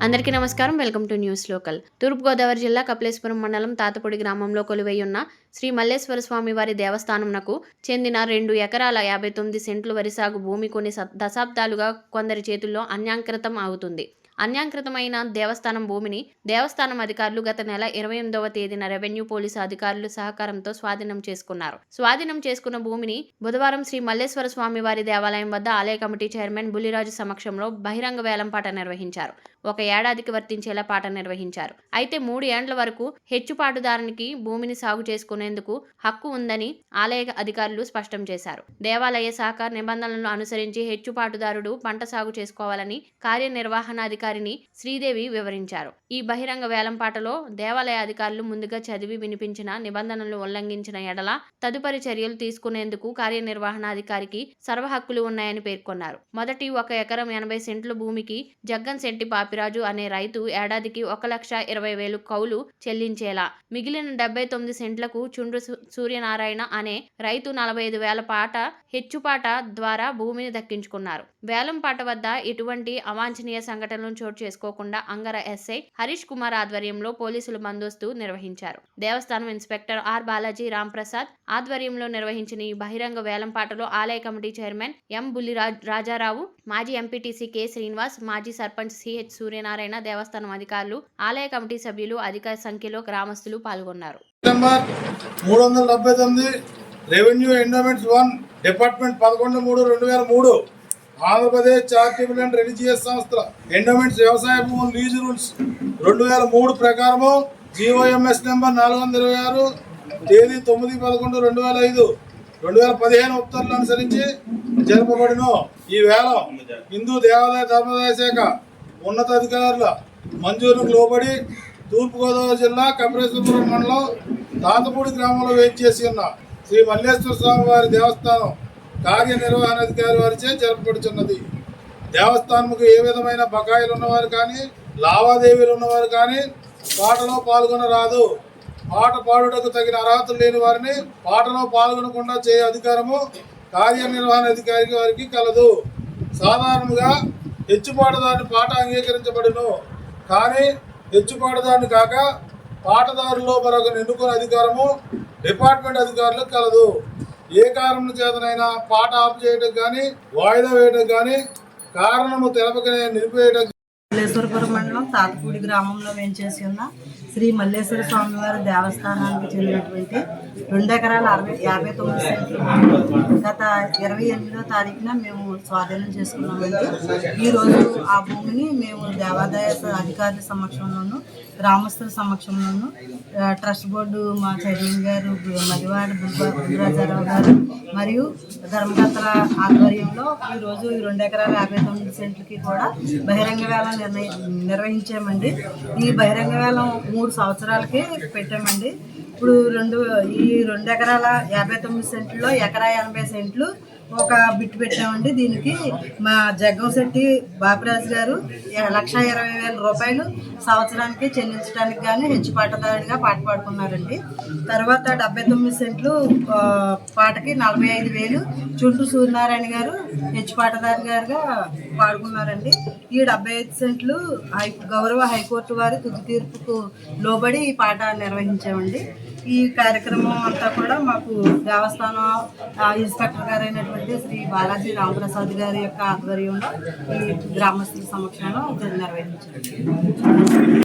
అందరికీ నమస్కారం. Welcome to news local. Thoorpu Godavari జిల్లా కపిలేశ్వరం మండలం తాతపూడి గ్రామంలో కొలువైయున్న శ్రీ మల్లేశ్వర స్వామి వారి దేవస్థానంనకు చెందిన 2 ఎకరాల 59 సెంట్లు వరి సాగు భూమి కొన్ని దశాబ్దాలుగా కొందరి చేతుల్లో అన్యాక్రాంతం అవుతుంది. అన్యాక్రాంతమైన దేవస్థానం భూమిని దేవస్థానం అధికారులు గత నెల 28వ తేదీన రెవెన్యూ పోలీసు అధికారుల సహకారంతో స్వాధీనం చేసుకున్నారు. స్వాధీనం చేసుకున్న భూమిని బుధవారం శ్రీ మల్లేశ్వర స్వామి వారి దేవాలయం వద్ద ఆలయ కమిటీ చైర్మన్ బుల్లిరాజు సమక్షంలో బహిరంగ వేలంపాట నిర్వహించారు. 1 ఏడాదికి వర్తించేలా పాట నిర్వహించారు. అయితే 3 ఏండ్ల వరకు హెచ్చుపాటుదారునికి భూమిని సాగు చేసుకునేందుకు హక్కు ఉందని ఆలయ అధికారులు స్పష్టం చేశారు. దేవాలయ సహకార నిబంధనలను అనుసరించి హెచ్చుపాటుదారుడు పంట సాగు చేసుకోవాలని కార్యనిర్వహణాధికారిని శ్రీదేవి వివరించారు. ఈ బహిరంగ వేలంపాటలో దేవాలయ అధికారులు ముందుగా చదివి వినిపించిన నిబంధనలు ఉల్లంఘించిన ఎడల తదుపరి చర్యలు తీసుకునేందుకు కార్యనిర్వహణాధికారికి సర్వ హక్కులు ఉన్నాయని పేర్కొన్నారు. మొదటి 1 ఎకరం 80 సెంట్ల భూమికి జగ్గంశెట్టి పాపిరాజు అనే రైతు ఏడాదికి 1,20,000 కౌలు చెల్లించేలా, మిగిలిన 79 సెంట్లకు చుండ్రు సూర్యనారాయణ అనే రైతు 45,000 పాట హెచ్చుపాట ద్వారా భూమిని దక్కించుకున్నారు. వేలంపాట వద్ద ఎటువంటి అవాంఛనీయ సంఘటనలు చోటు చేసుకోకుండా అంగర ఎస్ఐ హరీష్ కుమార్ ఆధ్వర్యంలో పోలీసులు బందోబస్తు నిర్వహించారు. దేవస్థానం ఇన్స్పెక్టర్ ఆర్ బాలాజీ రాంప్రసాద్ ఆధ్వర్యంలో నిర్వహించిన ఈ బహిరంగ వేలంపాటలో ఆలయ కమిటీ చైర్మన్ ఎం బుల్లి రాజారావు, మాజీ ఎంపీటీసీ కె శ్రీనివాస్, మాజీ సర్పంచ్ సిహెచ్ సూర్యనారాయణ, దేవస్థానం అధికారులు, ఆలయ కమిటీ సభ్యులు, అధిక సంఖ్యలో గ్రామస్తులు పాల్గొన్నారు. September 379 revenue endowments 1 department 11/3/2003 Andhra Pradesh charitable and religious సంస్థల ఎండోమెంట్స్ వ్యవసాయ భూముల లీజ్ రూల్స్ 2003 ప్రకారము జీఓఎంఎస్ నెంబర్ 426 తేదీ 9/11/2005 2015 ఉత్తర్వులు అనుసరించి జరపబడిన ఈ వేలం హిందూ దేవాదాయ ధర్మాదాయ శాఖ ఉన్నతాధికారుల మంజూరుకు లోబడి తూర్పుగోదావరి జిల్లా కపిలేశ్వరం మండలం తాతపూడి గ్రామంలో వేయించేసి ఉన్న శ్రీ మల్లేశ్వర స్వామి వారి దేవస్థానం కార్యనిర్వహణాధికారి వారిచే జరపబడుచున్నది. దేవస్థానంకు ఏ విధమైన బకాయిలు ఉన్నవారు కానీ లావాదేవీలు ఉన్నవారు కానీ పాటలో పాల్గొనరాదు. పాట పాడుటకు తగిన అర్హతలు లేని వారిని పాటలో పాల్గొనకుండా చేయ అధికారము కార్యనిర్వహణాధికారికి వారికి కలదు. సాధారణంగా హెచ్చుపాటుదారుని పాట అంగీకరించబడును, కానీ హెచ్చుపాటుదారుని కాక పాటదారులో మరొకరు ఎన్నుకునే అధికారము డిపార్ట్మెంట్ అధికారులకు కలదు. ఏ కారణం చేతనైనా పాట ఆపు చేయడం కానీ వాయిదా వేయడం కానీ కారణము తెలపకనే నిలిపివేయడం. మల్లేశ్వరపురం మండలం తాతపూడి గ్రామంలో వేంచేసి ఉన్న శ్రీ మల్లేశ్వర స్వామివారి దేవస్థానానికి చెందినటువంటి 2 ఎకరాల 59 సెంట్లు గత 28వ తారీఖున మేము స్వాధీనం చేసుకున్నామండి. ఈరోజు ఆ భూమిని మేము దేవాదాయ అధికారుల సమక్షంలోను, గ్రామస్తుల సమక్షంలోను, ట్రస్ట్ బోర్డు మా చైర్మన్ గారు మదివాడ బుల్లిరాజారావు గారు మరియు ధర్మకర్తల ఆధ్వర్యంలో ఈరోజు ఈ 2 ఎకరాల 59 సెంట్లకి కూడా బహిరంగ వేలం నిర్వహించామండి. ఈ బహిరంగ వేలం 3 సంవత్సరాలకి పెట్టామండి. ఇప్పుడు ఈ 2 ఎకరాల 59 సెంట్లో 1,80 సెంట్లు ఒక బిట్ పెట్టామండి. దీనికి మా జగ్గంశెట్టి బాపిరాజు గారు 1,20,000 రూపాయలు సంవత్సరానికి చెల్లించడానికి కానీ హెచ్చుపాటదారుడిగా పాట పాడుకున్నారండి. తర్వాత 79 సెంట్లు పాటకి 45,000 చుండ్రు సూర్యనారాయణ గారు హెచ్చుపాటదారు గారుగా పాడుకున్నారండి. ఈ 75 సెంట్లు గౌరవ హైకోర్టు వారి తుది తీర్పుకు లోబడి ఈ పాట నిర్వహించామండి. ఈ కార్యక్రమం అంతా కూడా మాకు దేవస్థానం ఇన్స్పెక్టర్ గారు అయినటువంటి శ్రీ బాలాజీ రాంప్రసాద్ గారి యొక్క ఆధ్వర్యంలో ఈ గ్రామస్తుల సమక్షంలో నిర్వహించారు.